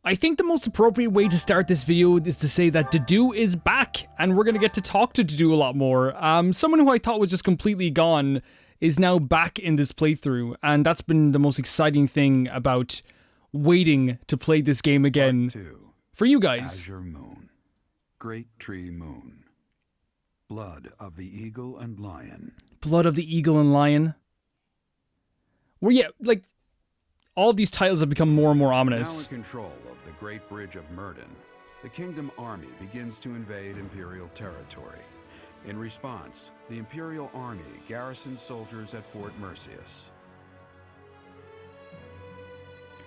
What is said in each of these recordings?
I think the most appropriate way to start this video is to say that Dedue is back, and we're gonna get to talk to Dedue a lot more. Someone who I thought was just completely gone is now back in this playthrough, and that's been the most exciting thing about waiting to play this game again for you guys. Azure Moon, Great Tree Moon, Blood of the Eagle and Lion. Blood of the Eagle and Lion. Well, yeah, like, all of these titles have become more and more ominous. Now in control of the Great Bridge of Myrden, the Kingdom Army begins to invade Imperial territory. In response, the Imperial Army garrisons soldiers at Fort Mercius.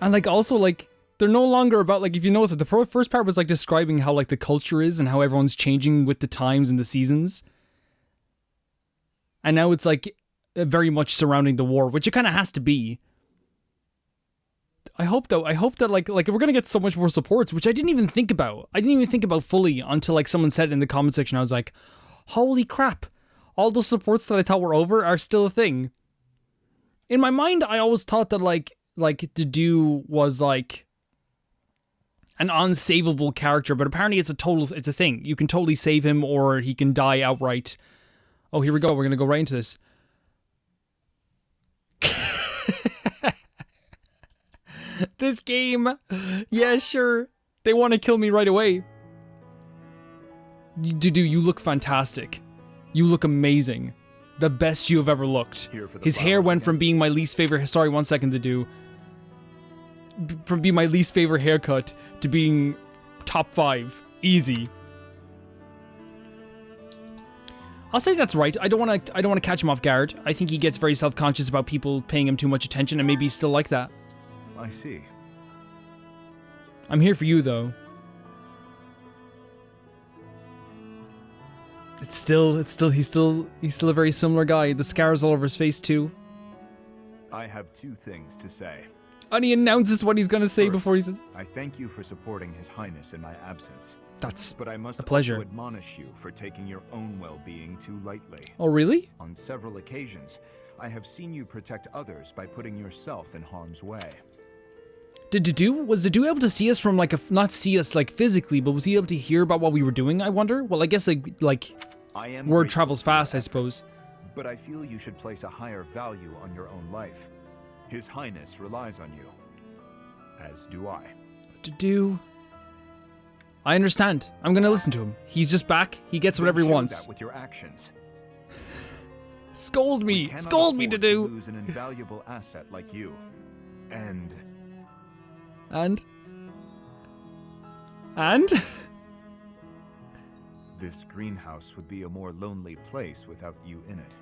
And like, also, like, they're no longer about, like, if you notice, the first part was like describing how, like, the culture is and how everyone's changing with the times and the seasons. And now it's like very much surrounding the war, which it kind of has to be. I hope that like we're gonna get so much more supports, which I didn't even think about. I didn't even think about fully until like someone said it in the comment section. I was like, holy crap. All those supports that I thought were over are still a thing. In my mind, I always thought that like Dedue was like an unsavable character, but apparently it's a thing. You can totally save him or he can die outright. Oh, here we go. We're gonna go right into this. This game. Yeah, sure. They want to kill me right away. Dedue, you look fantastic. You look amazing. The best you have ever looked. His hair went from being my least favorite... Sorry, 1 second, Dedue. From being my least favorite haircut to being top 5. Easy. I'll say that's right. I don't want to catch him off guard. I think he gets very self-conscious about people paying him too much attention, and maybe he's still like that. I see. I'm here for you, though. He's still a very similar guy. The scars all over his face, too. I have 2 things to say. And he announces what he's gonna say before he says... I thank you for supporting His Highness in my absence. That's But I must a pleasure. also admonish you for taking your own well-being too lightly. Oh, really? On several occasions, I have seen you protect others by putting yourself in harm's way. Was Dedue able to see us from like not see us like physically, but was he able to hear about what we were doing, I wonder? Well, I guess like word travels fast, I suppose. But I feel you should place a higher value on your own life. His Highness relies on you. As do I. Dedue. I understand. I'm gonna listen to him. He's just back. He gets whatever he wants. That with your actions. Scold me. Scold me, Dedue. Lose an invaluable asset like you. And? This greenhouse would be a more lonely place without you in it.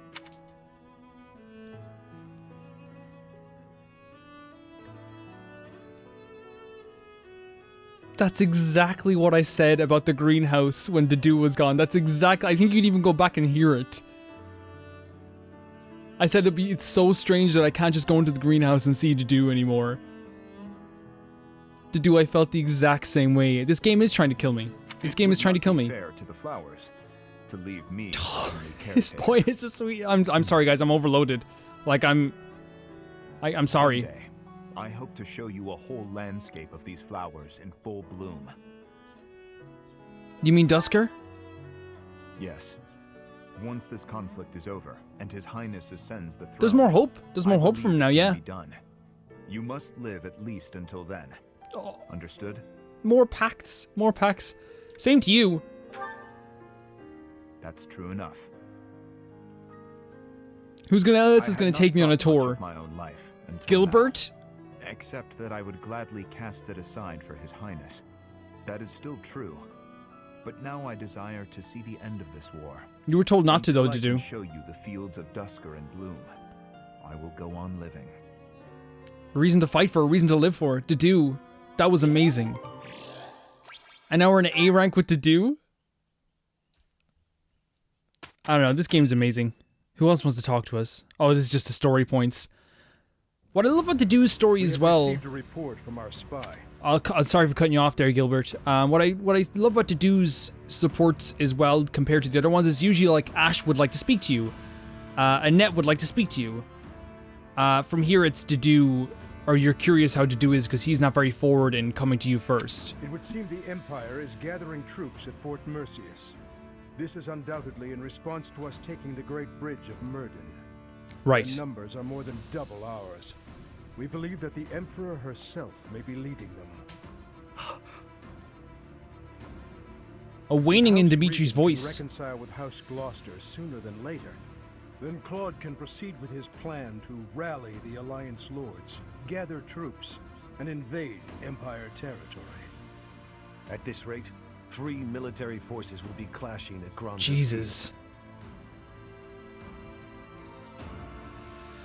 That's exactly what I said about the greenhouse when Dedue was gone. That's exactly... I think you'd even go back and hear it. I said it's so strange that I can't just go into the greenhouse and see Dedue anymore. Dedue, I felt the exact same way. This game is trying to kill me. This game is trying to kill me. Fair to the flowers, to leave me His point is so sweet. I'm sorry, guys. I'm overloaded. Like I'm sorry. Someday, I hope to show you a whole landscape of these flowers in full bloom. You mean Dusker? Yes. Once this conflict is over and His Highness ascends the throne, there's more hope. There's more hope from him now. Yeah. Done. You must live at least until then. Oh. Understood? More pacts. More pacts. Same to you. That's true enough. Who's else is gonna take me on a tour? Of my own life Gilbert? Now, except that I would gladly cast it aside for His Highness. That is still true. But now I desire to see the end of this war. You were told not to, though, Until I Dedue. can show you the fields of Dusker and bloom. I will go on living. A reason to fight for, a reason to live for. Dedue, that was amazing. And now we're in an A rank with Dedue? I don't know, this game's amazing. Who else wants to talk to us? Oh, this is just the story points. What I love about Dedue's story as well... received a report from our spy. Sorry for cutting you off there, Gilbert. What I love about Dedue's supports as well, compared to the other ones, is usually like Ash would like to speak to you. Annette would like to speak to you. From here, it's Dedue or you're curious how to do his because he's not very forward in coming to you first. It would seem the Empire is gathering troops at Fort Mercius. This is undoubtedly in response to us taking the Great Bridge of Murden. Right. The numbers are more than double ours. We believe that the Emperor herself may be leading them. A waning in House Dimitri's Regan can voice. reconcile with House Gloucester sooner than later. Then Claude can proceed with his plan to rally the Alliance lords, gather troops, and invade Empire territory. At this rate, 3 military forces will be clashing at Grand. Jesus.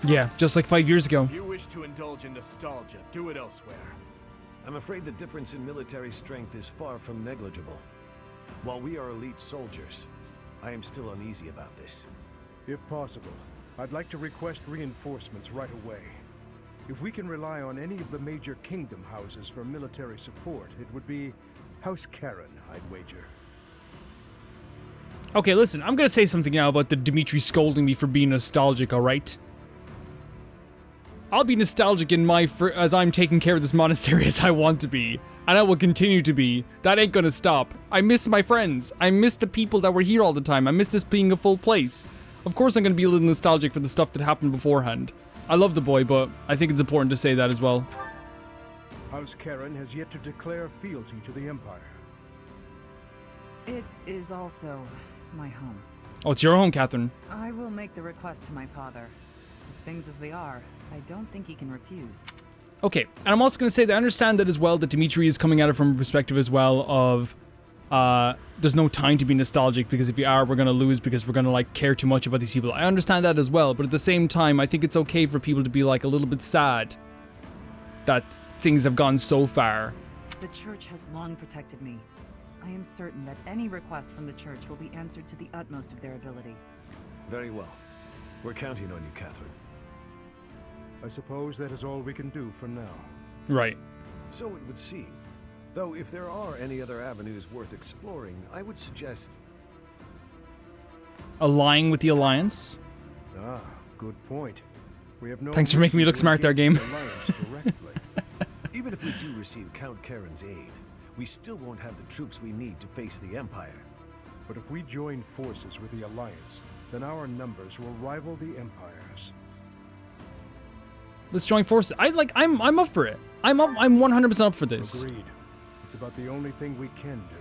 Yeah, just like 5 years ago. If you wish to indulge in nostalgia, do it elsewhere. I'm afraid the difference in military strength is far from negligible. While we are elite soldiers, I am still uneasy about this. If possible, I'd like to request reinforcements right away. If we can rely on any of the major kingdom houses for military support, it would be House Karen, I'd wager. Okay, listen, I'm gonna say something now about the Dimitri scolding me for being nostalgic, alright? I'll be nostalgic in as I'm taking care of this monastery as I want to be. And I will continue to be. That ain't gonna stop. I miss my friends. I miss the people that were here all the time. I miss this being a full place. Of course I'm gonna be a little nostalgic for the stuff that happened beforehand. I love the boy, but I think it's important to say that as well. House Karen has yet to declare fealty to the Empire. It is also my home. Oh, it's your home, Catherine. I will make the request to my father. With things as they are, I don't think he can refuse. Okay, and I'm also going to say that I understand that as well, that Dimitri is coming at it from a perspective as well of, there's no time to be nostalgic, because if you are, we're going to lose because we're going to, like, care too much about these people. I understand that as well, but at the same time, I think it's okay for people to be, like, a little bit sad that things have gone so far. The church has long protected me. I am certain that any request from the church will be answered to the utmost of their ability. Very well. We're counting on you, Catherine. I suppose that is all we can do for now. Right. So it would seem. Though if there are any other avenues worth exploring, I would suggest... Allying with the Alliance? Ah, good point. We have no Thanks for making me look reason to smart there, engage game. the Alliance directly. Even if we do receive Count Karen's aid, we still won't have the troops we need to face the Empire. But if we join forces with the Alliance, then our numbers will rival the Empire's. Let's join forces. I'm up for it. I'm 100% up for this. Agreed. It's about the only thing we can do.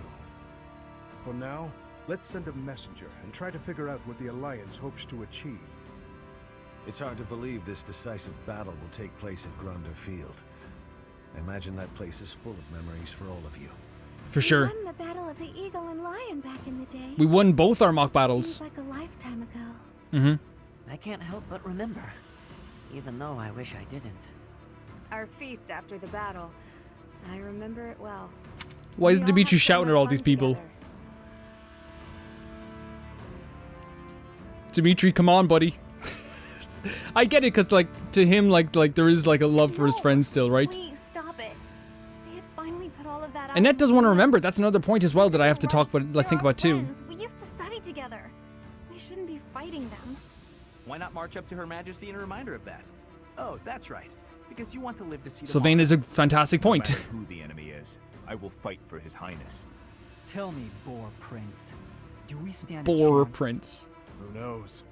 For now, let's send a messenger and try to figure out what the Alliance hopes to achieve. It's hard to believe this decisive battle will take place at Gronder Field. I imagine that place is full of memories for all of you. For sure. We won the Battle of the Eagle and Lion back in the day. We won both our mock battles. Seems like a lifetime ago. Mm-hmm. I can't help but remember, even though I wish I didn't. Our feast after the battle. I remember it well. Why is We all Dimitri had so shouting at much all fun these people? together. Dimitri, come on, buddy. I get it, cause like to him, like there is like a love for his No, friends still, right? Please stop it. I had finally put all of that out. Annette doesn't want to of my remember. mind. That's another point as well This that I have to isn't talk right. about, They're think our about too. friends. We used to study together. We shouldn't be fighting them. Why not march up to Her Majesty in a reminder of that? Oh, that's right. Because you want to live to see Sylvain is a fantastic No point. matter who the enemy is, I will fight for His Highness. Tell me, Boar Prince, do we stand a Boar chance? Prince. Who knows?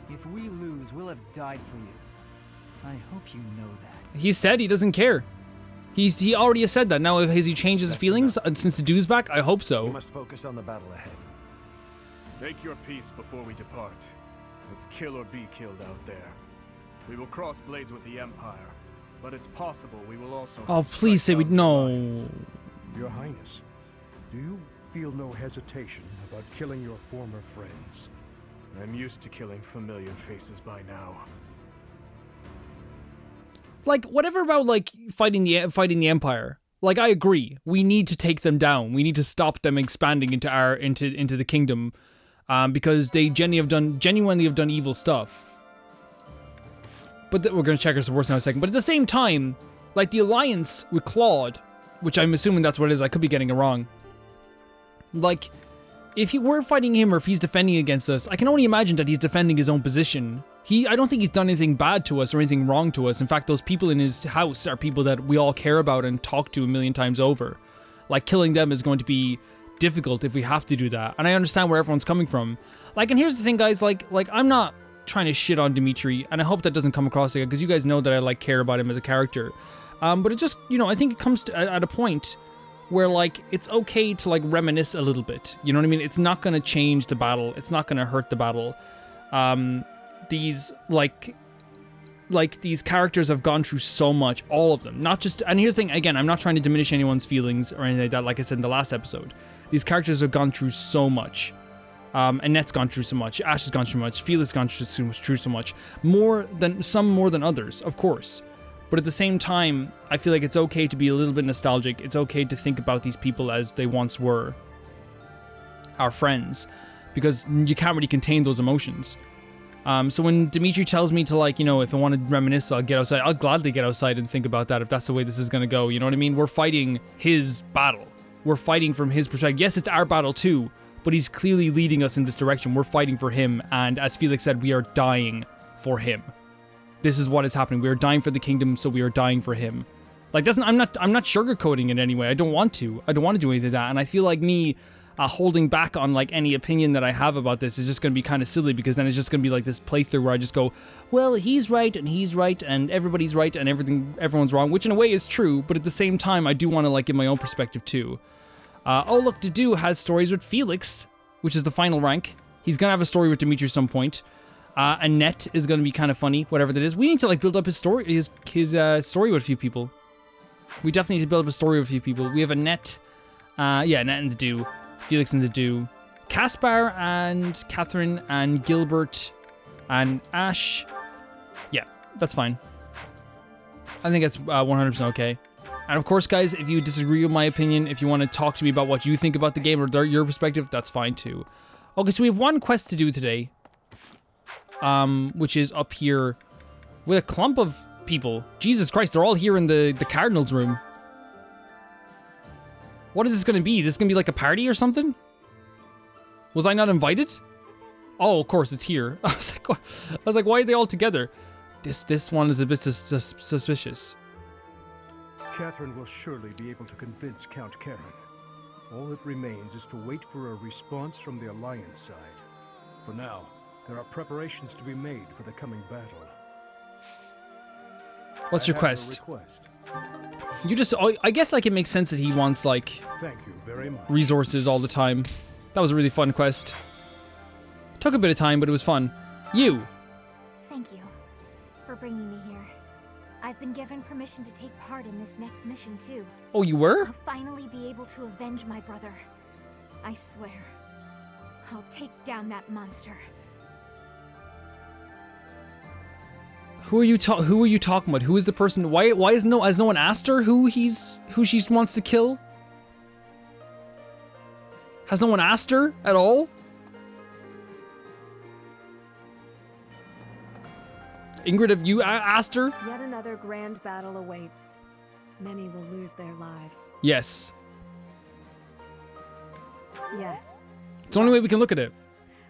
If we lose, we'll have died for you. I hope you know that. He said he doesn't care. He already has said that. Now has he changed his That's feelings enough. since the dude's back? I hope We so. must focus on the battle ahead. Make your peace before we depart. It's kill or be killed out there. We will cross blades with the Empire, but it's possible we will also. Oh, have to please say strike we down the no. Alliance. Your Highness, do you feel no hesitation about killing your former friends? I'm used to killing familiar faces by now. Like whatever about like fighting the Empire. Like I agree, we need to take them down. We need to stop them expanding into into the kingdom, because they genuinely have done evil stuff. But we're gonna check our supports now in a second. But at the same time, like the alliance with Claude, which I'm assuming that's what it is. I could be getting it wrong. Like if we're fighting him or if he's defending against us, I can only imagine that he's defending his own position. I don't think he's done anything bad to us or anything wrong to us. In fact, those people in his house are people that we all care about and talk to a million times over. Like, killing them is going to be difficult if we have to do that. And I understand where everyone's coming from. Like, and here's the thing, guys, like I'm not trying to shit on Dimitri, and I hope that doesn't come across like it, because you guys know that I like care about him as a character. But it just, you know, I think it comes to, at a point where, like, it's okay to, like, reminisce a little bit. You know what I mean? It's not going to change the battle. It's not going to hurt the battle. These, like, these characters have gone through so much, all of them. Not just, and here's the thing, again, I'm not trying to diminish anyone's feelings or anything like that, like I said in the last episode. These characters have gone through so much. Annette's gone through so much, Ash has gone through so much, Felix has gone through so much. More than others, of course. But at the same time, I feel like it's okay to be a little bit nostalgic. It's okay to think about these people as they once were. Our friends. Because you can't really contain those emotions. So when Dimitri tells me to, like, you know, if I want to reminisce, I'll get outside. I'll gladly get outside and think about that if that's the way this is going to go. You know what I mean? We're fighting his battle. We're fighting from his perspective. Yes, it's our battle too, but he's clearly leading us in this direction. We're fighting for him. And as Felix said, we are dying for him. This is what is happening. We are dying for the kingdom, so we are dying for him. Like, I'm not sugarcoating it anyway. I don't want to. I don't want to do anything like that. And I feel like me holding back on, like, any opinion that I have about this is just going to be kind of silly, because then it's just going to be like this playthrough where I just go, well, he's right and everybody's right and everyone's wrong, which in a way is true, but at the same time I do want to, like, give my own perspective too. Oh look, Dedue has stories with Felix, which is the final rank. He's going to have a story with Dimitri at some point. Annette is going to be kind of funny, whatever that is. We need to, like, build up his story, his story with a few people. We definitely need to build up a story with a few people. We have Annette, Annette and Dedue, Felix and Dedue, Caspar and Catherine and Gilbert and Ash. Yeah, that's fine. I think that's 100% okay. And of course, guys, if you disagree with my opinion, if you want to talk to me about what you think about the game or your perspective, that's fine too. Okay, so we have one quest to do today. Which is up here with a clump of people. Jesus Christ, they're all here in the Cardinals room. What is this going to be? This is going to be like a party or something? Was I not invited? Oh, of course, it's here. I was like, why are they all together? This one is a bit suspicious. Catherine will surely be able to convince Count Karen. All that remains is to wait for a response from the Alliance side. For now, there are preparations to be made for the coming battle. What's your quest? You just, I guess, like, it makes sense that he wants, like, thank you very much. Resources all the time. That was a really fun quest. Took a bit of time, but it was fun. You. Thank you for bringing me here. I've been given permission to take part in this next mission too. Oh, you were? I'll finally be able to avenge my brother. I swear. I'll take down that monster. Who are you talking about? Who is the person? Why has no one asked her who she wants to kill? Has no one asked her at all? Ingrid, have you asked her? Yet another grand battle awaits. Many will lose their lives. Yes. Yes. It's the only way we can look at it.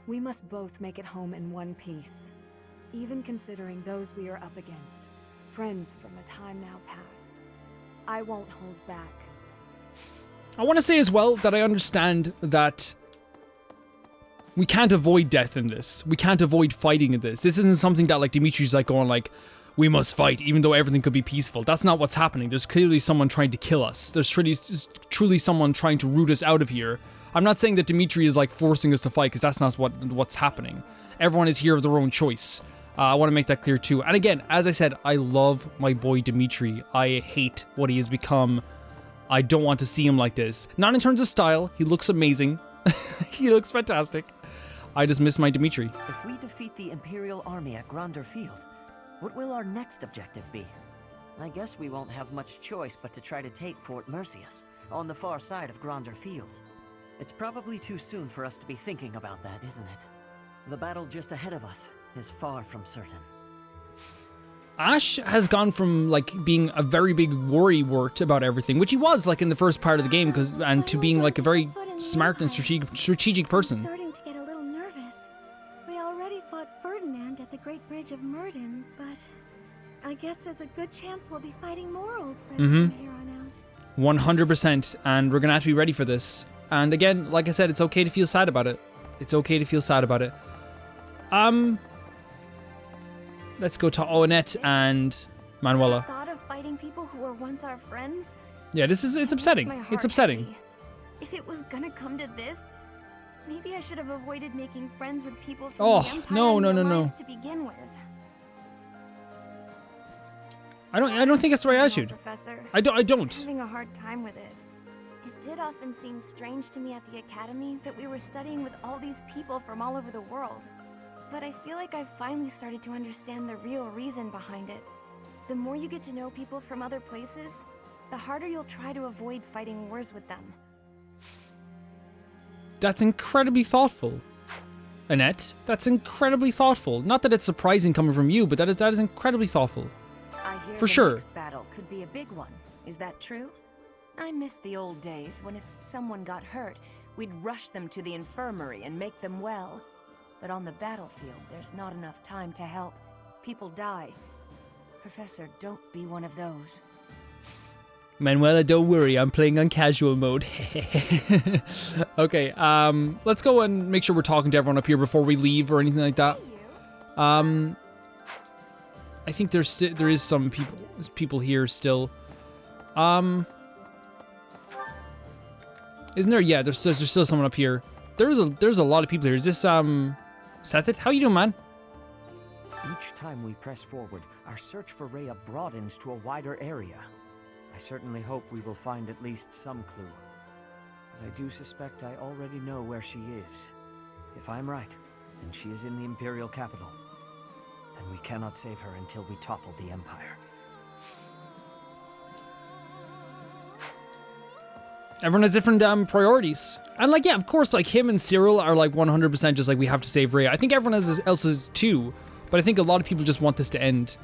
We must both make it home in one piece. Even considering those we are up against, friends from a time now past. I won't hold back. I want to say as well that I understand that we can't avoid death in this. We can't avoid fighting in this. This isn't something that, like, Dimitri's like going like, we must fight even though everything could be peaceful. That's not what's happening. There's clearly someone trying to kill us. There's truly someone trying to root us out of here. I'm not saying that Dimitri is, like, forcing us to fight, because that's not what's happening. Everyone is here of their own choice. I want to make that clear too. And again, as I said, I love my boy Dimitri. I hate what he has become. I don't want to see him like this. Not in terms of style. He looks amazing. He looks fantastic. I just miss my Dimitri. If we defeat the Imperial army at Gronder Field, what will our next objective be? I guess we won't have much choice but to try to take Fort Mercius, on the far side of Gronder Field. It's probably too soon for us to be thinking about that, isn't it? The battle just ahead of us is far from certain. Ash has gone from, like, being a very big worrywart about everything, which he was, like, in the first part of the game, and to being, like, a very smart and strategic I'm person. starting to get a little nervous. We already fought Ferdinand at the Great Bridge of Murden, but I guess there's a good chance we'll be fighting more old friends from here on out. 100%, and we're gonna have to be ready for this. And again, like I said, it's okay to feel sad about it. It's okay to feel sad about it. Let's go to Oanette and Manuela. The thought of fighting people who were once our friends? Yeah, it's upsetting. Makes my It's heart upsetting. heavy. If it was gonna come to this, maybe I should have avoided making friends with people from Oh, the Empire no, and no, the no, no. Alliance to begin with. I don't think that's the right attitude. Professor. I don't. I'm having a hard time with it. It did often seem strange to me at the academy that we were studying with all these people from all over the world. But I feel like I've finally started to understand the real reason behind it. The more you get to know people from other places, the harder you'll try to avoid fighting wars with them. That's incredibly thoughtful. Annette, that's incredibly thoughtful. Not that it's surprising coming from you, but that is incredibly thoughtful. I hear For the sure. next battle could be a big one. Is that true? I miss the old days when if someone got hurt, we'd rush them to the infirmary and make them well. But on the battlefield, there's not enough time to help. People die. Professor, don't be one of those. Manuela, don't worry, I'm playing on casual mode. Okay, let's go and make sure we're talking to everyone up here before we leave or anything like that. I think there is some people here still. Isn't there? Yeah, there's still someone up here. There's a lot of people here. Is this Sethit? How you doing, man? Each time we press forward, our search for Rhea broadens to a wider area. I certainly hope we will find at least some clue. But I do suspect I already know where she is. If I'm right, and she is in the Imperial capital, then we cannot save her until we topple the Empire. Everyone has different priorities. And like, yeah, of course, like him and Cyril are like 100% just like, we have to save Rhea. I think everyone else is too, but I think a lot of people just want this to end.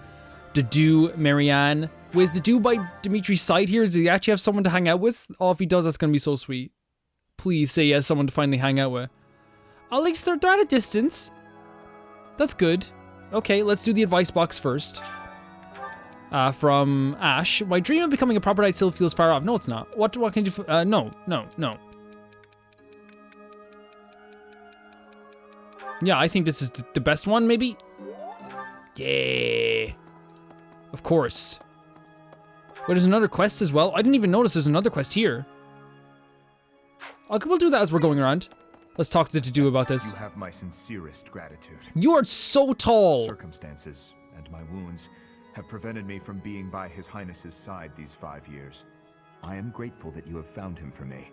Dedu, Marianne. Wait, is Dedu by Dimitri's side here? Does he actually have someone to hang out with? Oh, if he does, that's gonna be so sweet. Please say he has someone to finally hang out with. At least they're at a distance. That's good. Okay, let's do the advice box first. From Ash. My dream of becoming a proper knight still feels far off. No, it's not. What can you do? No. Yeah, I think this is the best one, maybe? Yeah. Of course. Wait, there's another quest as well? I didn't even notice there's another quest here. Okay, we'll do that as we're going around. Let's talk to Dedu about this. You have my sincerest gratitude. You are so tall. Circumstances and my wounds have prevented me from being by His Highness's side these 5 years. I am grateful that you have found him for me.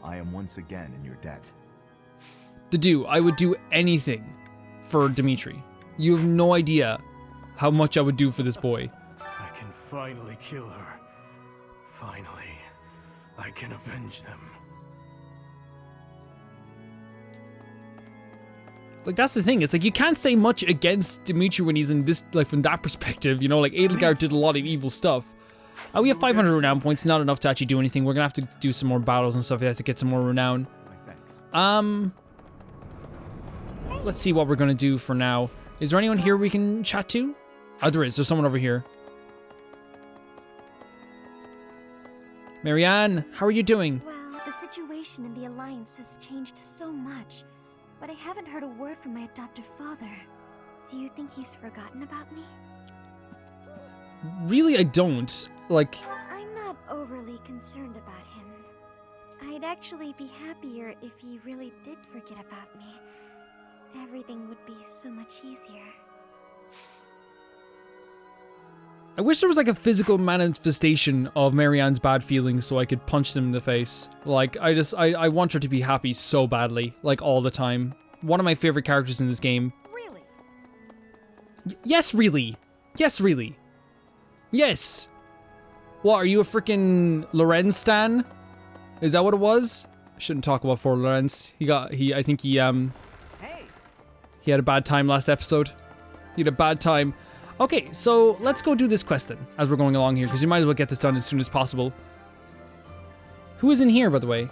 I am once again in your debt. Dedu, I would do anything for Dimitri. You have no idea how much I would do for this boy. I can finally kill her. Finally, I can avenge them. Like, that's the thing. It's like, you can't say much against Dimitri when he's in this, like, from that perspective. You know, like, Edelgard did a lot of evil stuff. We have 500 renown points, not enough to actually do anything. We're gonna have to do some more battles and stuff like that to get some more renown. Let's see what we're gonna do for now. Is there anyone here we can chat to? Oh, there is. There's someone over here. Marianne, how are you doing? Well, the situation in the Alliance has changed so much, but I haven't heard a word from my adoptive father. Do you think he's forgotten about me? Really, I don't. Like... I'm not overly concerned about him. I'd actually be happier if he really did forget about me. Everything would be so much easier. I wish there was like a physical manifestation of Marianne's bad feelings so I could punch them in the face. Like, I want her to be happy so badly, like all the time. One of my favorite characters in this game. Really? Yes, really. Yes, really. Yes. What, are you a freaking Lorenz stan? Is that what it was? I shouldn't talk about poor Lorenz. I think he had a bad time last episode. He had a bad time. Okay, so let's go do this quest then, as we're going along here, because we might as well get this done as soon as possible. Who is in here, by the way?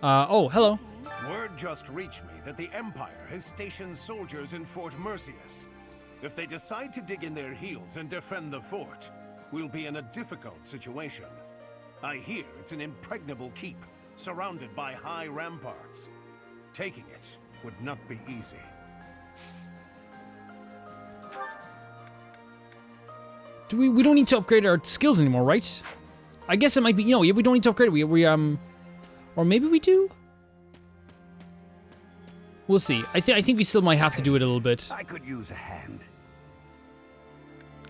Oh, hello. Word just reached me that the Empire has stationed soldiers in Fort Mercius. If they decide to dig in their heels and defend the fort, we'll be in a difficult situation. I hear it's an impregnable keep, surrounded by high ramparts. Taking it would not be easy. We don't need to upgrade our skills anymore, right? I guess it might be, we don't need to upgrade it. Or maybe we do? We'll see. I think we still might have to do it a little bit. I could use a hand.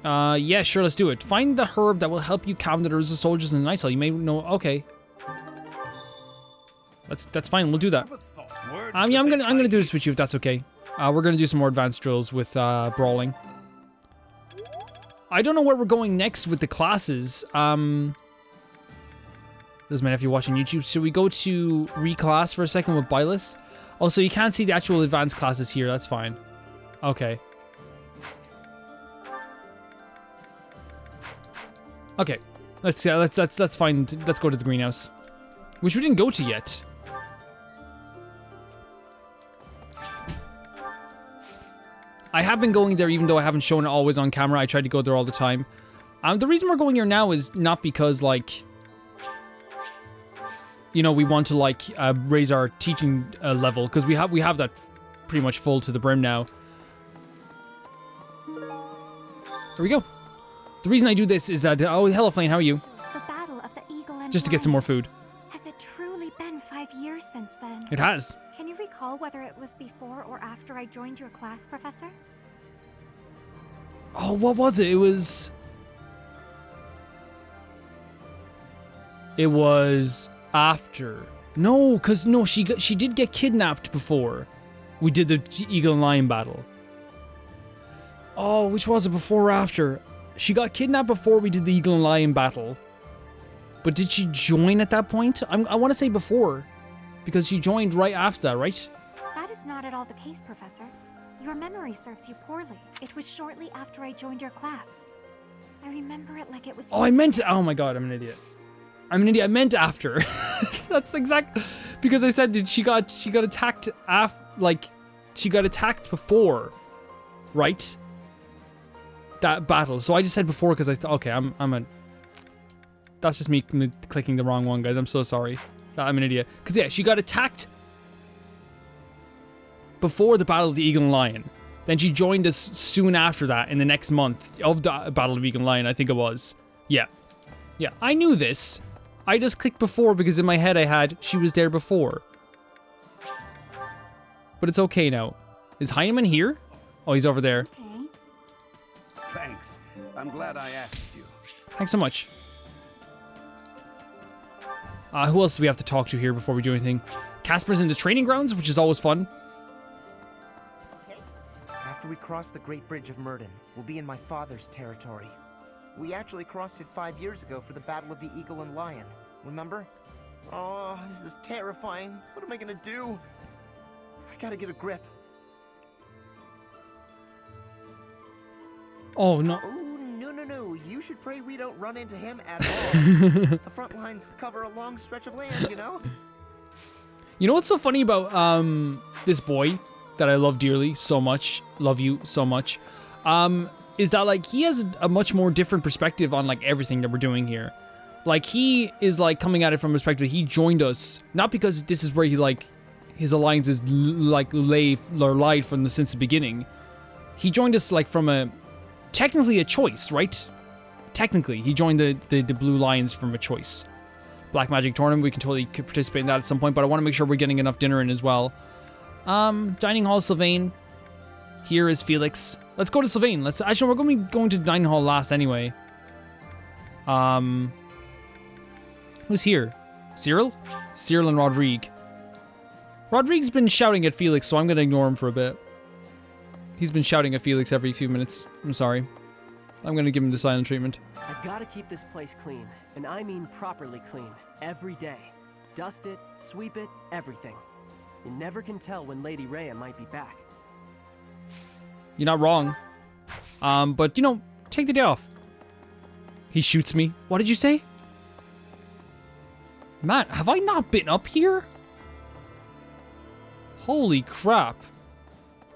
Yeah, sure, let's do it. Find the herb that will help you calm the nerves of soldiers in the night hall. You may know, okay. That's fine, we'll do that. Yeah, I'm gonna do this with you if that's okay. We're gonna do some more advanced drills with, brawling. I don't know where we're going next with the classes. Doesn't matter if you're watching YouTube. Should we go to reclass for a second with Byleth? Also, you can't see the actual advanced classes here. That's fine. Okay. Okay. Let's find. Let's go to the greenhouse, which we didn't go to yet. I have been going there even though I haven't shown it always on camera. I tried to go there all the time. The reason we're going here now is not because, like, we want to, like, raise our teaching level, because we have that pretty much full to the brim now. Here we go. The reason I do this is that, oh, hello Flame, how are you? The Battle of the Eagle and Just to get some more food. Has it truly been 5 years since then? It has. Can you recall whether it was before or after I joined your class, Professor? Oh, what was it? It was after. No, she did get kidnapped before we did the Eagle and Lion battle. Oh, which was it, before or after? She got kidnapped before we did the Eagle and Lion battle. But did she join at that point? I want to say before, because she joined right after that, right? That is not at all the case, Professor. Your memory serves you poorly. It was shortly after I joined your class. I remember it like it was Oh, I meant to, oh my god, I'm an idiot. I'm an idiot. I meant after. That's exact, because I said that she got attacked she got attacked before, right? That battle. So I just said before because I thought, okay, that's just me clicking the wrong one, guys. I'm so sorry. I'm an idiot. Because yeah, she got attacked before the Battle of the Eagle and Lion. Then she joined us soon after that in the next month of the Battle of Eagle and Lion, I think it was. Yeah. Yeah, I knew this. I just clicked before because in my head I had she was there before. But it's okay now. Is Heinemann here? Oh, he's over there. Okay. Thanks. I'm glad I asked you. Thanks so much. Who else do we have to talk to here before we do anything? Casper's in the training grounds, which is always fun. After we cross the Great Bridge of Murden, we'll be in my father's territory. We actually crossed it 5 years ago for the Battle of the Eagle and Lion. Remember? Oh, this is terrifying. What am I gonna do? I gotta get a grip. Oh, no. Oh, no. You should pray we don't run into him at all. The front lines cover a long stretch of land, you know? You know what's so funny about this boy that I love dearly so much, love you so much, is that like he has a much more different perspective on like everything that we're doing here. Like he is like coming at it from a perspective, he joined us not because this is where he like his alliances like lied from since the beginning. He joined us like from technically a choice, right? Technically, he joined the Blue Lions from a choice. Black Magic Tournament, we can totally participate in that at some point, but I want to make sure we're getting enough dinner in as well. Dining Hall, Sylvain. Here is Felix. Let's go to Sylvain. Actually, we're going to be going to Dining Hall last anyway. Who's here? Cyril? Cyril and Rodrigue. Rodrigue's been shouting at Felix, so I'm going to ignore him for a bit. He's been shouting at Felix every few minutes. I'm sorry. I'm going to give him the silent treatment. I gotta keep this place clean, and I mean properly clean, every day. Dust it, sweep it, everything. You never can tell when Lady Rhea might be back. You're not wrong. But, you know, take the day off. He shoots me. What did you say? Matt, have I not been up here? Holy crap.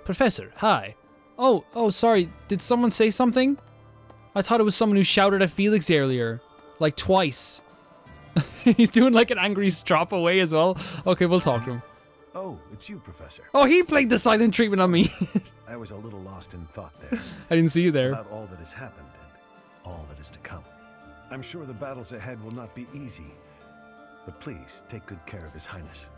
Professor, hi. Oh, sorry. Did someone say something? I thought it was someone who shouted at Felix earlier. Like twice. He's doing like an angry strop away as well. Okay, we'll talk to him. Oh, it's you, Professor. Oh, he played the silent treatment on me. I was a little lost in thought there. I didn't see you there. About all that has happened and all that is to come. I'm sure the battles ahead will not be easy, but please take good care of His Highness.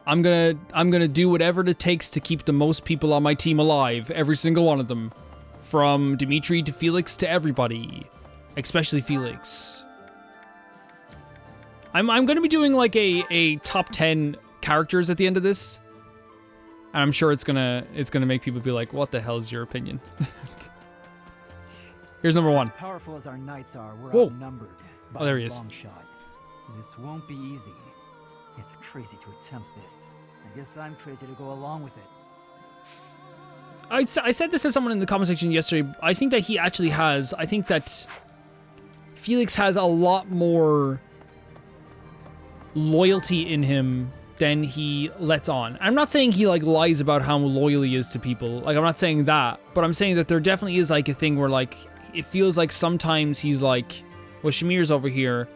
I'm gonna do whatever it takes to keep the most people on my team alive, every single one of them. From Dimitri to Felix to everybody. Especially Felix. I'm gonna be doing like a top 10 characters at the end of this. And I'm sure it's gonna make people be like, what the hell is your opinion? Here's number 1. As powerful as our knights are, we're Whoa. outnumbered by Oh, there a he is. long shot. This won't be easy. It's crazy to attempt this. I guess I'm crazy to go along with it. I said this to someone in the comment section yesterday. I think that he actually has. I think that Felix has a lot more loyalty in him than he lets on. I'm not saying he like lies about how loyal he is to people. Like, I'm not saying that, but I'm saying that there definitely is like a thing where like it feels like sometimes he's like, well, Shamir's over here.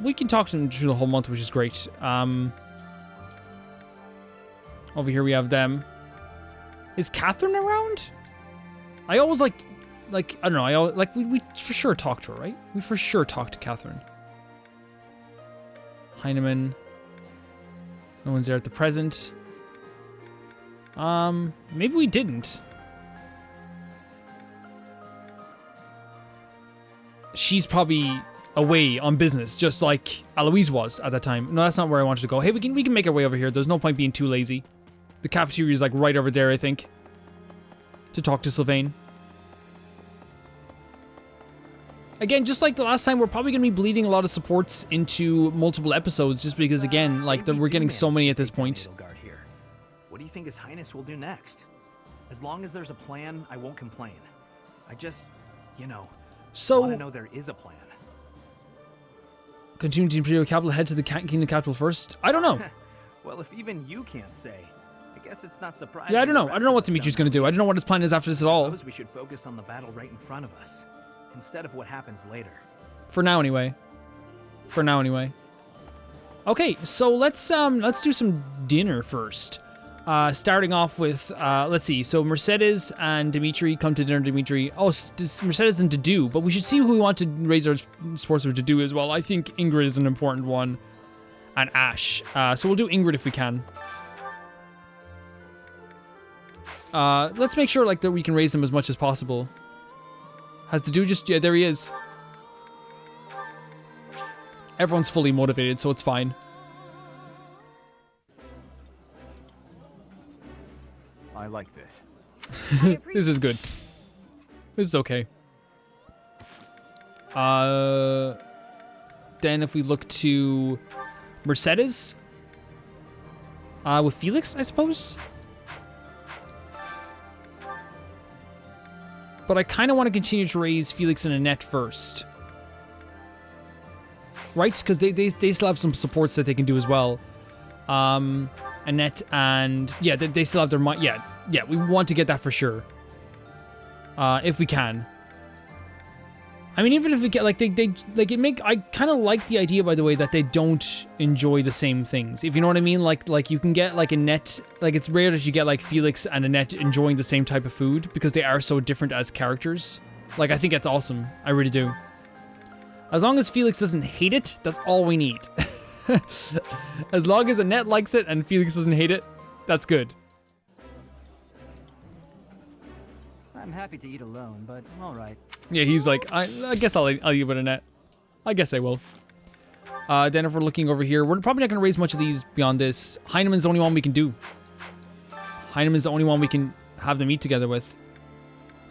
We can talk to him through the whole month, which is great. Over here we have them. Is Catherine around? I always like I don't know. We for sure talk to her, right? We for sure talk to Catherine. Heinemann. No one's there at the present. Maybe we didn't. She's probably away on business, just like Eloise was at that time. No, that's not where I wanted to go. Hey, we can make our way over here. There's no point being too lazy. The cafeteria is like right over there, I think. To talk to Sylvain. Again, just like the last time, we're probably going to be bleeding a lot of supports into multiple episodes, just because, again, like we're getting so many at this point. Here. What do you think His Highness will do next? As long as there's a plan, I won't complain. I just, you know, want to know there is a plan. Continue to Imperial Capital, head to the Kingdom Capital first? I don't know. Well, if even you can't say, I guess it's not surprising. Yeah, I don't know. I don't know what Dimitri's going to do. I don't know what his plan is after this at all. I suppose we should focus on the battle right in front of us, instead of what happens later. For now, anyway. Okay, so let's do some dinner first. Starting off with, let's see. So Mercedes and Dimitri come to dinner. Dimitri. Oh, Mercedes and Dedu, but we should see who we want to raise our sports with Dedu as well. I think Ingrid is an important one, and Ash. So we'll do Ingrid if we can. Let's make sure like that we can raise them as much as possible. Has Dedu just? Yeah, there he is. Everyone's fully motivated, so it's fine. I like this. This is good. This is okay. Then if we look to Mercedes, with Felix, I suppose. But I kind of want to continue to raise Felix and Annette first. Right? Because they still have some supports that they can do as well. Annette and... Yeah, they still have their... Yeah, we want to get that for sure. If we can. I mean, even if we get... Like, I kind of like the idea, by the way, that they don't enjoy the same things. If you know what I mean? Like you can get, like, Annette... Like, it's rare that you get, like, Felix and Annette enjoying the same type of food, because they are so different as characters. Like, I think that's awesome. I really do. As long as Felix doesn't hate it, that's all we need. As long as Annette likes it and Felix doesn't hate it, that's good. I'm happy to eat alone, but alright. Yeah, he's like, I guess I'll eat with Annette. I guess I will. Then if we're looking over here, we're probably not going to raise much of these beyond this. Heinemann's the only one we can do. Heinemann's the only one we can have them eat together with.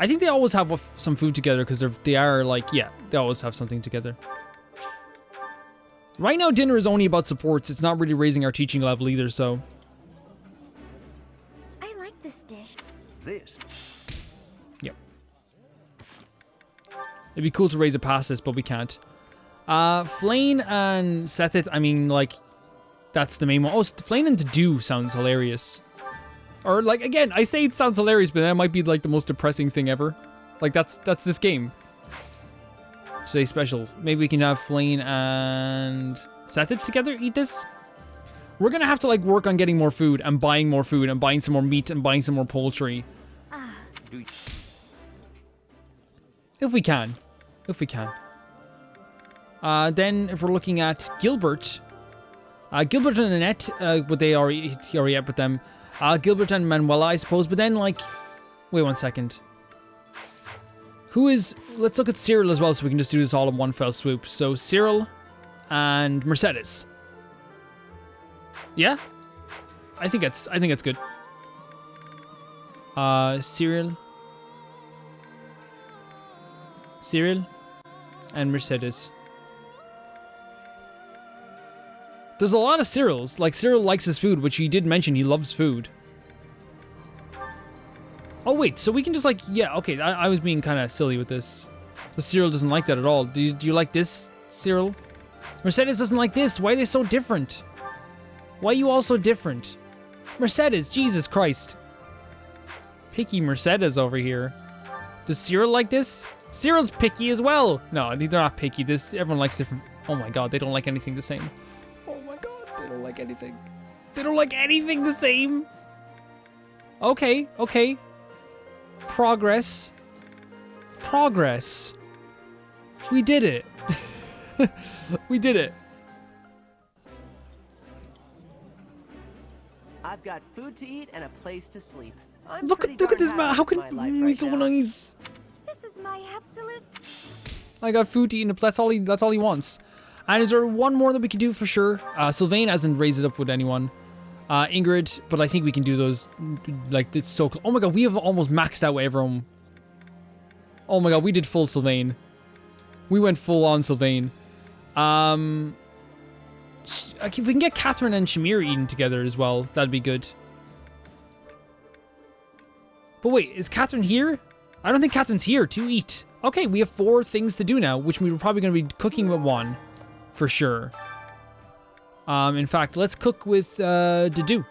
I think they always have some food together because they are like, yeah, they always have something together. Right now, dinner is only about supports. It's not really raising our teaching level either, so. I like this dish. This? Yep. It'd be cool to raise it past this, but we can't. Flane and Sethith, I mean, like, That's the main one. Oh, flaying into dew sounds hilarious. Or like, again, I say it sounds hilarious, but that might be like the most depressing thing ever. Like that's this game. Today special. Maybe we can have flaying and set it together, eat this. We're gonna have to like work on getting more food and buying more food and buying some more meat and buying some more poultry. If we can. If we can. Then if we're looking at Gilbert. Gilbert and Annette, but he already up with them. Gilbert and Manuela, I suppose, but then like, wait 1 second. Who is, let's look at Cyril as well so we can just do this all in one fell swoop. So Cyril and Mercedes. Yeah? I think it's good. Cyril and Mercedes. There's a lot of Cyrils. Like, Cyril likes his food, which he did mention. He loves food. Oh, wait. So we can just, like... Yeah, okay. I was being kind of silly with this. So Cyril doesn't like that at all. Do you like this, Cyril? Mercedes doesn't like this. Why are they so different? Why are you all so different? Mercedes, Jesus Christ. Picky Mercedes over here. Does Cyril like this? Cyril's picky as well. No, they're not picky. Everyone likes different... Oh my god, they don't like anything the same. They don't like anything. They don't like anything the same. Okay, okay. Progress. Progress. We did it. We did it. I've got food to eat and a place to sleep. Look at this man. How can he's so nice? This is my absolute. I got food to eat and that's all he wants. And is there one more that we can do for sure? Sylvain hasn't raised it up with anyone. Ingrid, but I think we can do those. Like, it's so cool. Oh my god, we have almost maxed out everyone. Oh my god, we did full Sylvain. We went full on Sylvain. If we can get Catherine and Shamir eating together as well, that'd be good. But wait, is Catherine here? I don't think Catherine's here to eat. Okay, we have 4 things to do now, which we were probably going to be cooking with 1. For sure. In fact, let's cook with Dedu.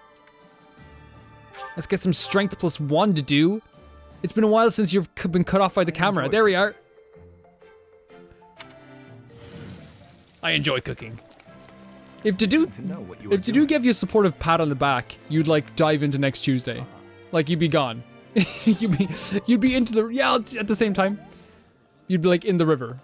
Let's get some strength plus 1 Dedu. It's been a while since you've been cut off by the camera. There we are. I enjoy cooking. If Dedu gave you a supportive pat on the back, you'd like dive into next Tuesday. Like you'd be gone. you'd be into the at the same time. You'd be like in the river.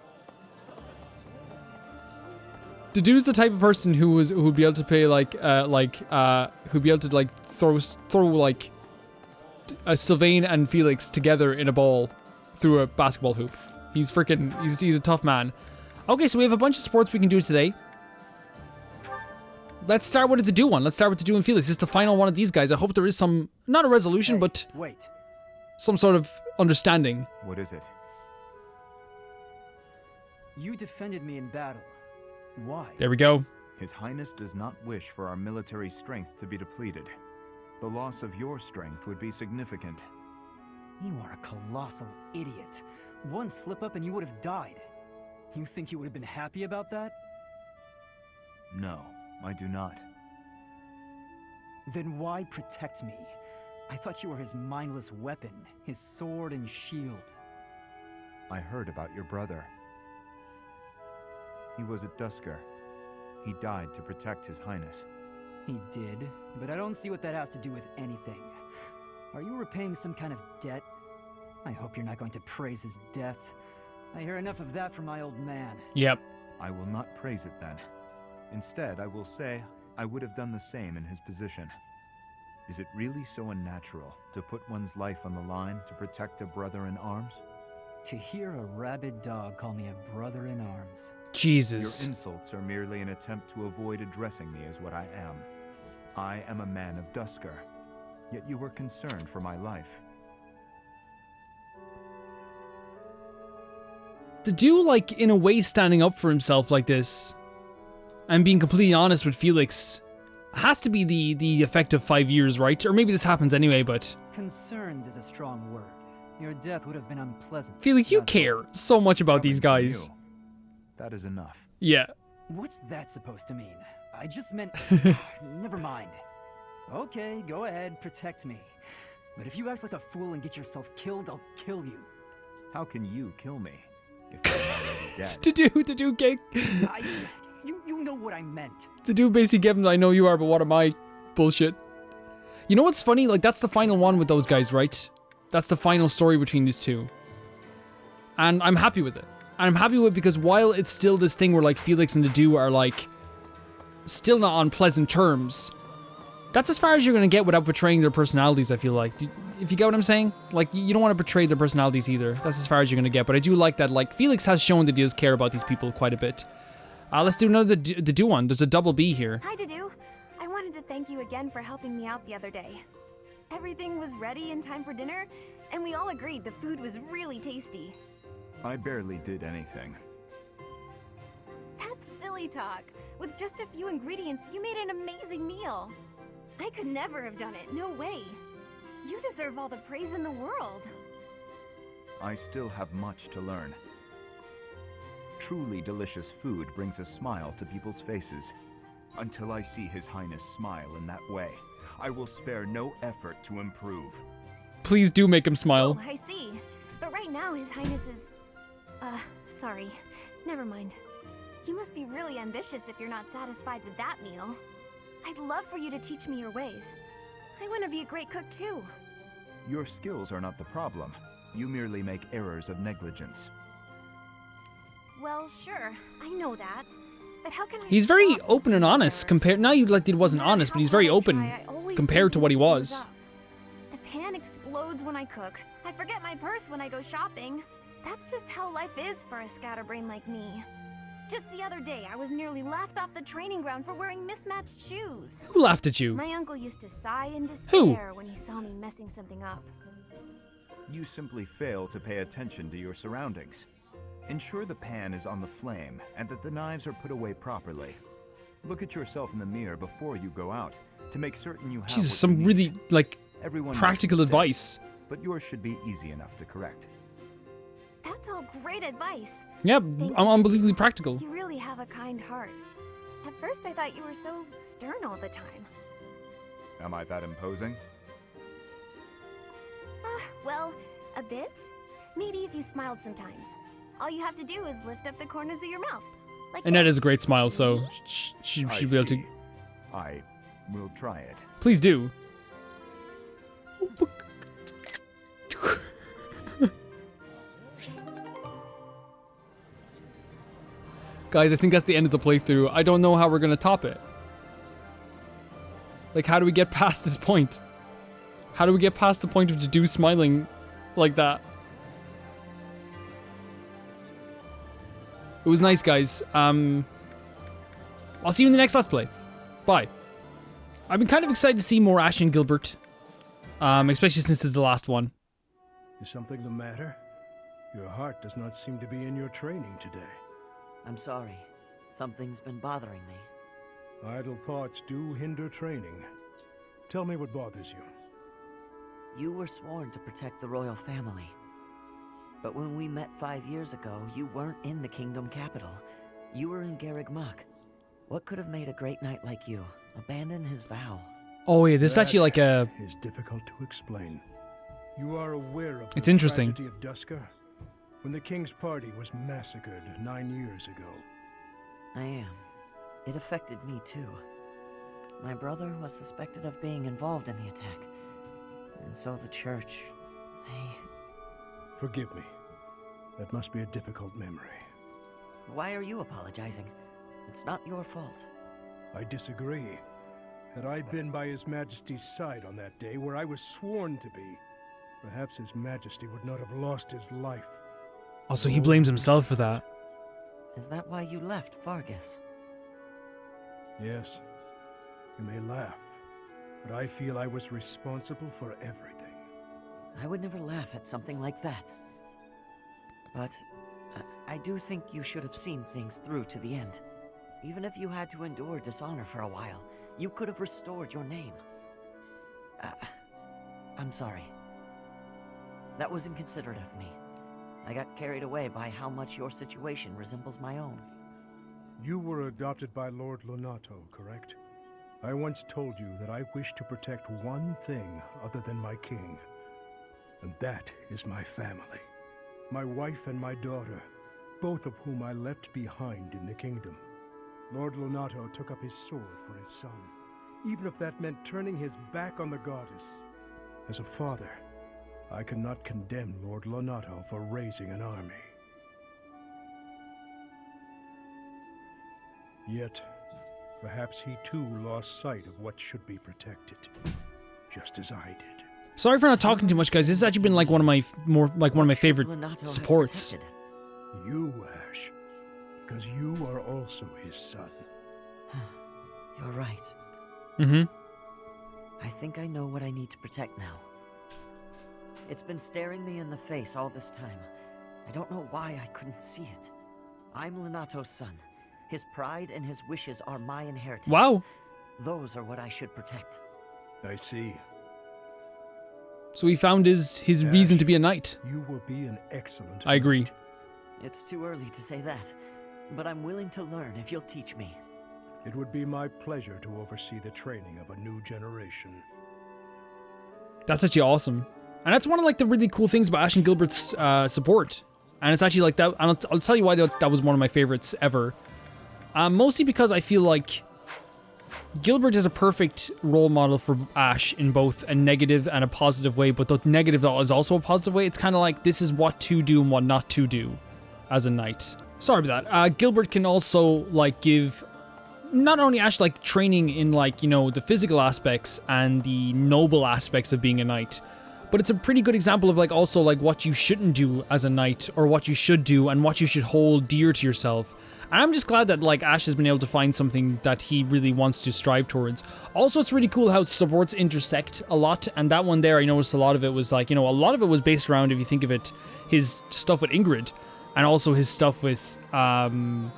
Dedu's the type of person who'd be able to play who'd be able to like throw like Sylvain and Felix together in a ball through a basketball hoop. He's a tough man. Okay, so we have a bunch of sports we can do today. Let's start with the Dedu one. Let's start with Dedu and Felix. This is the final one of these guys. I hope there is some, not a resolution, but wait, some sort of understanding. What is it? You defended me in battle. Why? There we go. His Highness does not wish for our military strength to be depleted. The loss of your strength would be significant. You are a colossal idiot. One slip up and you would have died. You think you would have been happy about that? No, I do not. Then why protect me? I thought you were his mindless weapon, his sword and shield. I heard about your brother. He was a Dusker. He died to protect His Highness. He did, but I don't see what that has to do with anything. Are you repaying some kind of debt? I hope you're not going to praise his death. I hear enough of that from my old man. Yep. I will not praise it then. Instead, I will say I would have done the same in his position. Is it really so unnatural to put one's life on the line to protect a brother in arms? To hear a rabid dog call me a brother in arms. Jesus. Your insults are merely an attempt to avoid addressing me as what I am. I am a man of Dusker, yet you were concerned for my life. Dedu, like, in a way, standing up for himself like this, and being completely honest with Felix, has to be the effect of 5 years, right? Or maybe this happens anyway, but... Concerned is a strong word. Your death would have been unpleasant. Felix, you care so much about these guys. That is enough. Yeah. What's that supposed to mean? I just meant... Never mind. Okay, go ahead, protect me. But if you act like a fool and get yourself killed, I'll kill you. How can you kill me if I'm already dead? to do gay. You know what I meant. To do basically give him, I know you are, but what am I? Bullshit. You know what's funny? Like, that's the final one with those guys, right? That's the final story between these two. And I'm happy with it. And I'm happy with it because while it's still this thing where, like, Felix and the Dew are, like, still not on pleasant terms, that's as far as you're going to get without betraying their personalities, I feel like. If you get what I'm saying? Like, you don't want to betray their personalities either. That's as far as you're going to get. But I do like that, like, Felix has shown that he does care about these people quite a bit. Let's do another the Do one. There's a double B here. Hi, Dedu. I wanted to thank you again for helping me out the other day. Everything was ready in time for dinner, and we all agreed the food was really tasty. I barely did anything. That's silly talk. With just a few ingredients, you made an amazing meal. I could never have done it, no way. You deserve all the praise in the world. I still have much to learn. Truly delicious food brings a smile to people's faces. Until I see His Highness smile in that way, I will spare no effort to improve. Please do make him smile. Oh, I see. But right now, His Highness is... sorry. Never mind. You must be really ambitious if you're not satisfied with that meal. I'd love for you to teach me your ways. I want to be a great cook too. Your skills are not the problem. You merely make errors of negligence. Well, sure. I know that. But how can I... He's very open and honest compared... Now you like he wasn't honest, but he's very open compared to what he was. The pan explodes when I cook. I forget my purse when I go shopping. That's just how life is for a scatterbrain like me. Just the other day, I was nearly laughed off the training ground for wearing mismatched shoes. Who laughed at you? My uncle used to sigh in despair when he saw me messing something up. You simply fail to pay attention to your surroundings. Ensure the pan is on the flame and that the knives are put away properly. Look at yourself in the mirror before you go out to make certain you have Jesus, what some you need. really, like, Everyone practical makes mistakes, advice. But yours should be easy enough to correct. That's all great advice. Yeah, I'm unbelievably practical. You really have a kind heart. At first, I thought you were so stern all the time. Am I that imposing? Well, a bit. Maybe if you smiled sometimes. All you have to do is lift up the corners of your mouth. Like And that is a great smile, so she I should be able to... see. I will try it. Please do. Guys, I think that's the end of the playthrough. I don't know how we're gonna top it. Like, how do we get past this point? How do we get past the point of Dedu smiling like that? It was nice, guys. I'll see you in the next Let's Play. Bye. I've been kind of excited to see more Ash and Gilbert. Especially since it's the last one. Is something the matter? Your heart does not seem to be in your training today. I'm sorry. Something's been bothering me. Idle thoughts do hinder training. Tell me what bothers you. You were sworn to protect the royal family. But when we met 5 years ago, you weren't in the kingdom capital. You were in Garreg Mach. What could have made a great knight like you abandon his vow? Oh yeah, this is actually like a... Is difficult to explain. You are aware of It's the interesting. tragedy of Duska? When the king's party was massacred 9 years ago. I am. It affected me too. My brother was suspected of being involved in the attack. And so the church, Forgive me. That must be a difficult memory. Why are you apologizing? It's not your fault. I disagree. Had I been by His Majesty's side on that day where I was sworn to be, perhaps His Majesty would not have lost his life. Also, he blames himself for that. Is that why you left Vargas? Yes. You may laugh, but I feel I was responsible for everything. I would never laugh at something like that. But I do think you should have seen things through to the end. Even if you had to endure dishonor for a while, you could have restored your name. I'm sorry. That was inconsiderate of me. I got carried away by how much your situation resembles my own. You were adopted by Lord Lonato, correct? I once told you that I wish to protect one thing other than my king, and that is my family. My wife and my daughter, both of whom I left behind in the kingdom. Lord Lonato took up his sword for his son, even if that meant turning his back on the goddess. As a father, I cannot condemn Lord Lonato for raising an army. Yet, perhaps he too lost sight of what should be protected, just as I did. Sorry for not talking too much, guys. This has actually been like one of my favorite supports. You, Ash, because you are also his son. You're right. Mm-hmm. I think I know what I need to protect now. It's been staring me in the face all this time. I don't know why I couldn't see it. I'm Lonato's son. His pride and his wishes are my inheritance. Wow. Those are what I should protect. I see. So he found his reason to be a knight. You will be an excellent I agree. knight. It's too early to say that, but I'm willing to learn if you'll teach me. It would be my pleasure to oversee the training of a new generation. That's actually awesome. And that's one of like the really cool things about Ash and Gilbert's support. And it's actually like that. I'll tell you why that was one of my favorites ever. Mostly because I feel like Gilbert is a perfect role model for Ash in both a negative and a positive way, but the negative is also a positive way. It's kind of like this is what to do and what not to do as a knight. Sorry about that. Gilbert can also like give not only Ash like training in like, you know, the physical aspects and the noble aspects of being a knight, but it's a pretty good example of like also like what you shouldn't do as a knight or what you should do and what you should hold dear to yourself. And I'm just glad that like Ash has been able to find something that he really wants to strive towards. Also, it's really cool how supports intersect a lot, and that one there, I noticed a lot of it was like, you know, a lot of it was based around, if you think of it, his stuff with Ingrid, and also his stuff with Gilbert's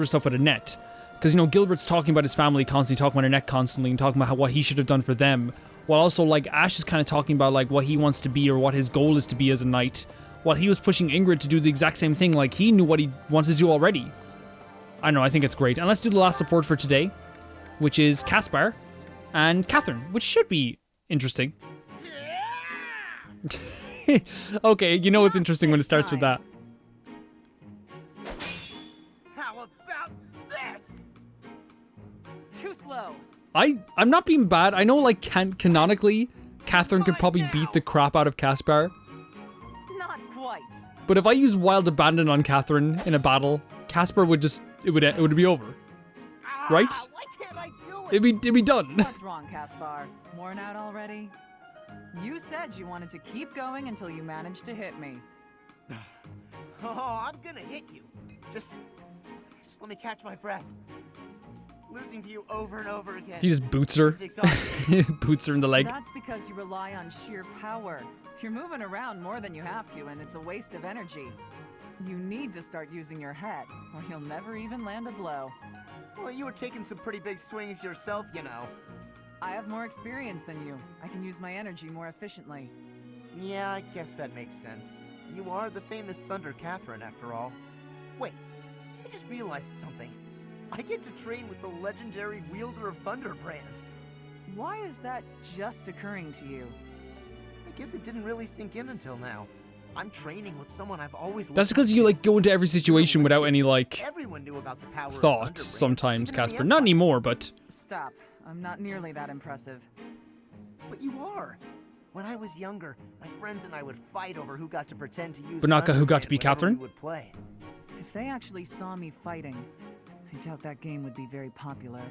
stuff with Annette. Because, you know, Gilbert's talking about his family constantly, talking about Annette constantly, and talking about what he should have done for them, while also like Ash is kind of talking about like what he wants to be or what his goal is to be as a knight. While he was pushing Ingrid to do the exact same thing, like he knew what he wanted to do already. I don't know, I think it's great. And let's do the last support for today, which is Caspar and Catherine, which should be interesting. Okay, you know it's interesting when it starts with that. How about this? Too slow. I'm not being bad. I know like canonically, Catherine could probably beat the crap out of Caspar. Not quite. But if I use Wild Abandon on Catherine in a battle, Caspar would just, it would be over. Right? Why can't I do it? It'd be done. What's wrong, Caspar? Worn out already? You said you wanted to keep going until you managed to hit me. Oh, I'm gonna hit you. Just let me catch my breath. Losing to you over and over again. He just boots her. Boots her in the leg. That's because you rely on sheer power. You're moving around more than you have to, and it's a waste of energy. You need to start using your head, or you'll never even land a blow. Well, you were taking some pretty big swings yourself, you know. I have more experience than you. I can use my energy more efficiently. Yeah, I guess that makes sense. You are the famous Thunder Catherine, after all. Wait, I just realized something. I get to train with the legendary wielder of Thunderbrand. Why is that just occurring to you? I guess it didn't really sink in until now. I'm training with someone I've always. That's because you like go into every situation without any like Everyone knew about the power thoughts sometimes, Caspar. Not anymore, but Stop. I'm not nearly that impressive. But you are. When I was younger, my friends and I would fight over who got to pretend to use. But not who got to be whenever Catherine? we would play. If they actually saw me fighting, I doubt that game would be very popular.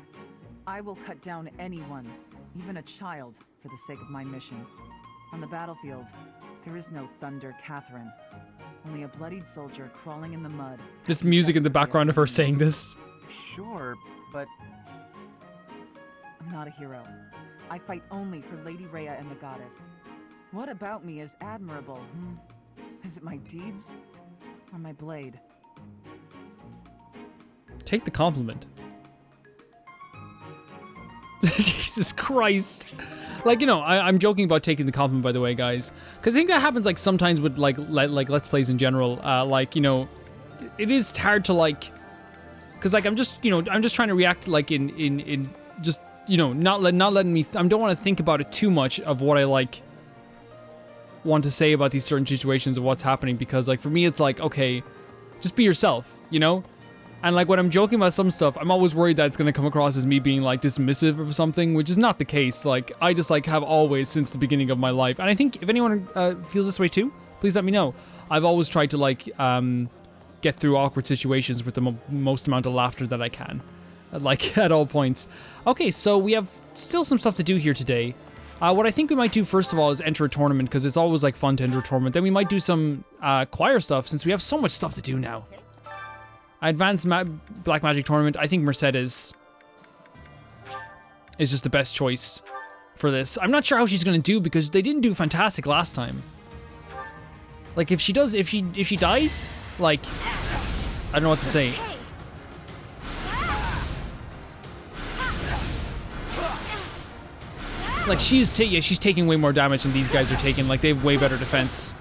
I will cut down anyone, even a child, for the sake of my mission. On the battlefield, there is no Thunder Catherine. Only a bloodied soldier crawling in the mud. there's music in the background of her saying this. Sure, but I'm not a hero. I fight only for Lady Rhea and the goddess. What about me is admirable? Is it my deeds or my blade? Take the compliment. Jesus Christ. Like, you know, I'm joking about taking the compliment, by the way, guys, because I think that happens like sometimes with like Let's Plays in general. Like, you know, it is hard to like, because like I'm just trying to react like in just not letting me. I don't want to think about it too much of what I like want to say about these certain situations of what's happening, because like for me it's like, okay, just be yourself, And like when I'm joking about some stuff, I'm always worried that it's gonna come across as me being like dismissive of something, which is not the case. Like I just like have always since the beginning of my life, and I think if anyone feels this way too, please let me know. I've always tried to like get through awkward situations with the most amount of laughter that I can, like at all points. Okay, so we have still some stuff to do here today. What I think we might do first of all is enter a tournament, because it's always like fun to enter a tournament. Then we might do some choir stuff, since we have so much stuff to do now. Advanced Black Magic Tournament. I think Mercedes is just the best choice for this. I'm not sure how she's gonna do, because they didn't do fantastic last time. Like if she dies, like I don't know what to say. Like she's taking way more damage than these guys are taking. Like they have way better defense.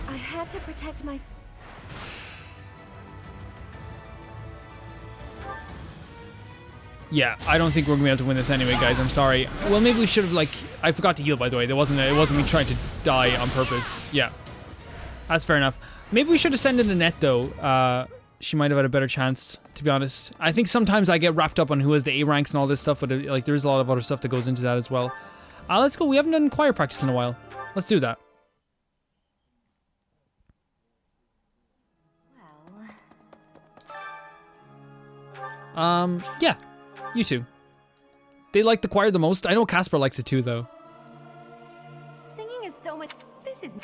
I had to protect my. Yeah, I don't think we're gonna be able to win this anyway, guys. I'm sorry. Well, maybe we should have like. I forgot to heal, by the way. It wasn't me trying to die on purpose. Yeah, that's fair enough. Maybe we should have sent in Annette though. She might have had a better chance, to be honest. I think sometimes I get wrapped up on who has the A ranks and all this stuff, but like there's a lot of other stuff that goes into that as well. Let's go. We haven't done choir practice in a while. Let's do that. Yeah, you two. They like the choir the most. I know Casper likes it too, though. Singing is so much. This is.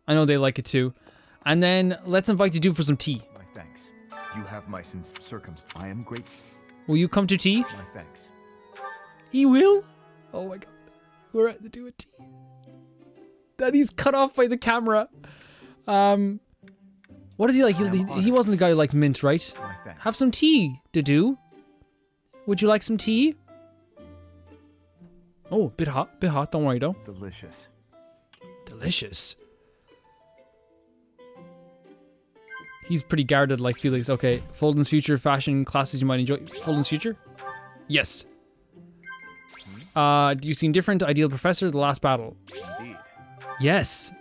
I know they like it too. And then let's invite you for some tea. My thanks. You have my circumstance. I am grateful. Will you come to tea? My thanks. He will? Oh my god. We're at to do a tea. That he's cut off by the camera. What is he like? He wasn't the guy who liked mint, right? Have some tea, Dudu. Would you like some tea? Oh, bit hot. Don't worry, though. Delicious. Delicious. He's pretty guarded, like Felix. Okay, Folden's future fashion classes you might enjoy. Folden's future? Yes. Do you seem different? Ideal professor, the last battle. Indeed. Yes.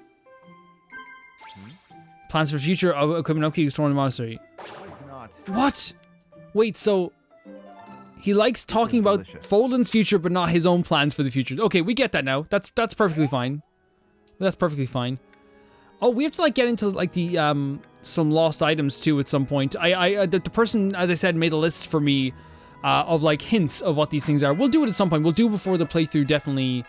Plans for future equipment upkeep, storm the monastery. What? Wait, so he likes talking about Folden's future, but not his own plans for the future. Okay, we get that now. That's perfectly fine. That's perfectly fine. Oh, we have to like get into like the some lost items too at some point. The person, as I said, made a list for me of like hints of what these things are. We'll do it at some point. We'll do it before the playthrough definitely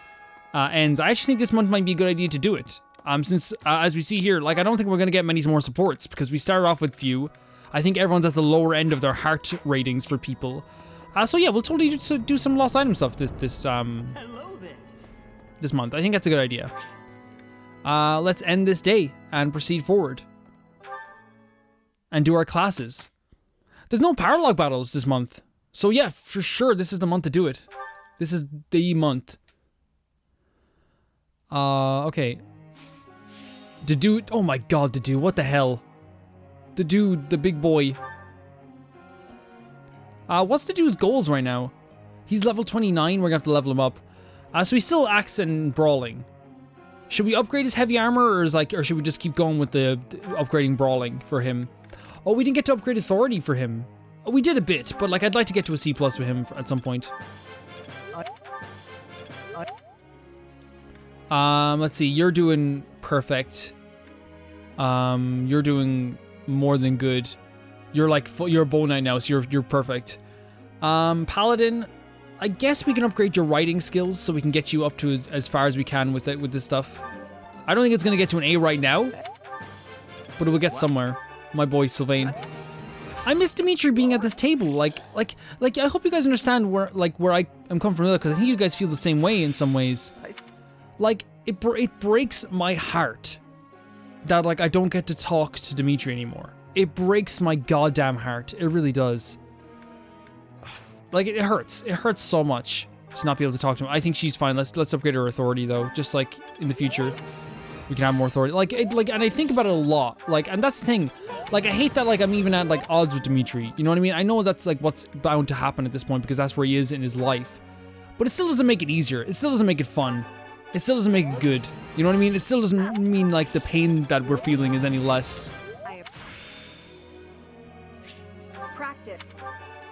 ends. I actually think this month might be a good idea to do it. Since as we see here, like I don't think we're gonna get many more supports because we started off with few. I think everyone's at the lower end of their heart ratings for people. So yeah, we'll totally do some lost item stuff this month. I think that's a good idea. Let's end this day and proceed forward. And do our classes. There's no paralog battles this month. So yeah, for sure, this is the month to do it. This is the month. Okay. The dude, oh my god, the dude, what the hell? The dude, the big boy. What's the dude's goals right now? He's level 29, we're gonna have to level him up. So he's still axe and brawling. Should we upgrade his heavy armor, or should we just keep going with the upgrading brawling for him? Oh, we didn't get to upgrade authority for him. Oh, we did a bit, but like I'd like to get to a C+ with him at some point. Let's see, you're doing perfect. You're doing more than good. You're like you're a bow knight now, so you're perfect. Paladin, I guess we can upgrade your writing skills so we can get you up to as far as we can with this stuff. I don't think it's gonna get to an A right now, but it will get somewhere. My boy Sylvain. I miss Dimitri being at this table. Like I hope you guys understand where I'm coming from, because I think you guys feel the same way in some ways. Like it breaks my heart that like I don't get to talk to Dimitri anymore. It breaks my goddamn heart. It really does. Like it hurts. It hurts so much to not be able to talk to him. I think she's fine. Let's upgrade her authority though, just like in the future. we can have more authority. Like, and I think about it a lot. Like, and that's the thing. Like, I hate that, like, I'm even at, like, odds with Dimitri. You know what I mean? I know that's, like, what's bound to happen at this point because that's where he is in his life. But it still doesn't make it easier. It still doesn't make it fun. It still doesn't make it good. You know what I mean? It still doesn't mean, like, the pain that we're feeling is any less.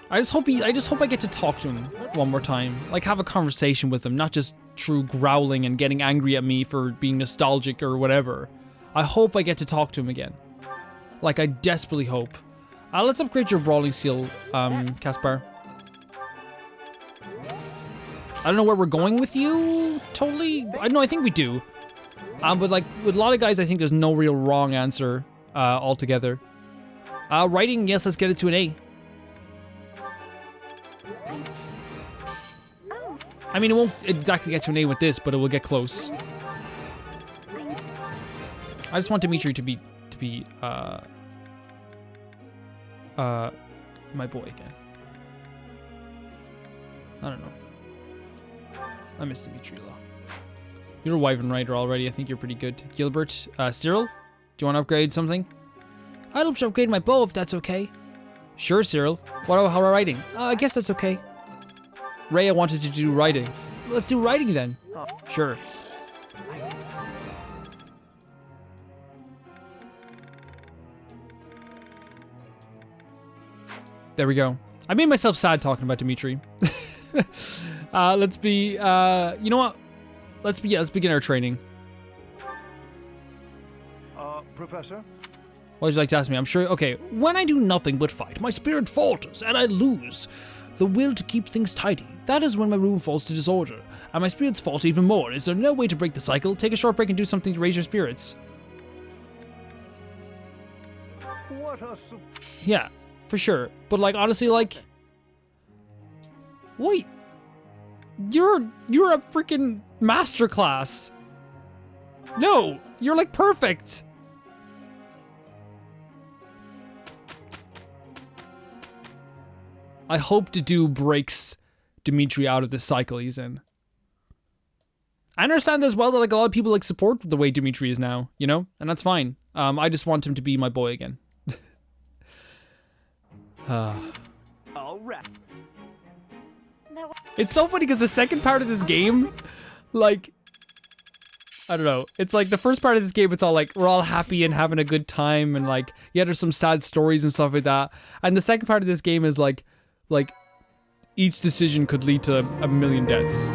I just hope I get to talk to him one more time. Like, have a conversation with him, not just through growling and getting angry at me for being nostalgic or whatever. I hope I get to talk to him again. Like, I desperately hope. Let's upgrade your brawling skill, Caspar. I don't know where we're going with you, totally. I think we do. But like, with a lot of guys, I think there's no real wrong answer, altogether. Writing, yes, let's get it to an A. I mean, it won't exactly get to an A with this, but it will get close. I just want Dimitri to be my boy again. I don't know. I miss Dimitri a lot. You're a Wyvern Rider already. I think you're pretty good. Gilbert, Cyril, do you want to upgrade something? I'd love to upgrade my bow if that's okay. Sure, Cyril. How about writing? I guess that's okay. Rhea wanted to do writing. Let's do writing then. Sure. There we go. I made myself sad talking about Dimitri. Let's be, you know what? Let's begin our training. Professor? What would you like to ask me? I'm sure, okay. When I do nothing but fight, my spirit falters and I lose the will to keep things tidy. That is when my room falls to disorder, and my spirits falter even more. Is there no way to break the cycle? Take a short break and do something to raise your spirits. What a yeah, for sure. But like, honestly, like, wait, you're a freaking masterclass. No, you're like perfect. I hope Dedue breaks Dimitri out of this cycle he's in. I understand as well that like a lot of people like support the way Dimitri is now, you know, and that's fine. I just want him to be my boy again. All right. It's so funny because the second part of this game, like, I don't know. It's like the first part of this game, it's all like, we're all happy and having a good time and like, yeah, there's some sad stories and stuff like that. And the second part of this game is like each decision could lead to a million deaths.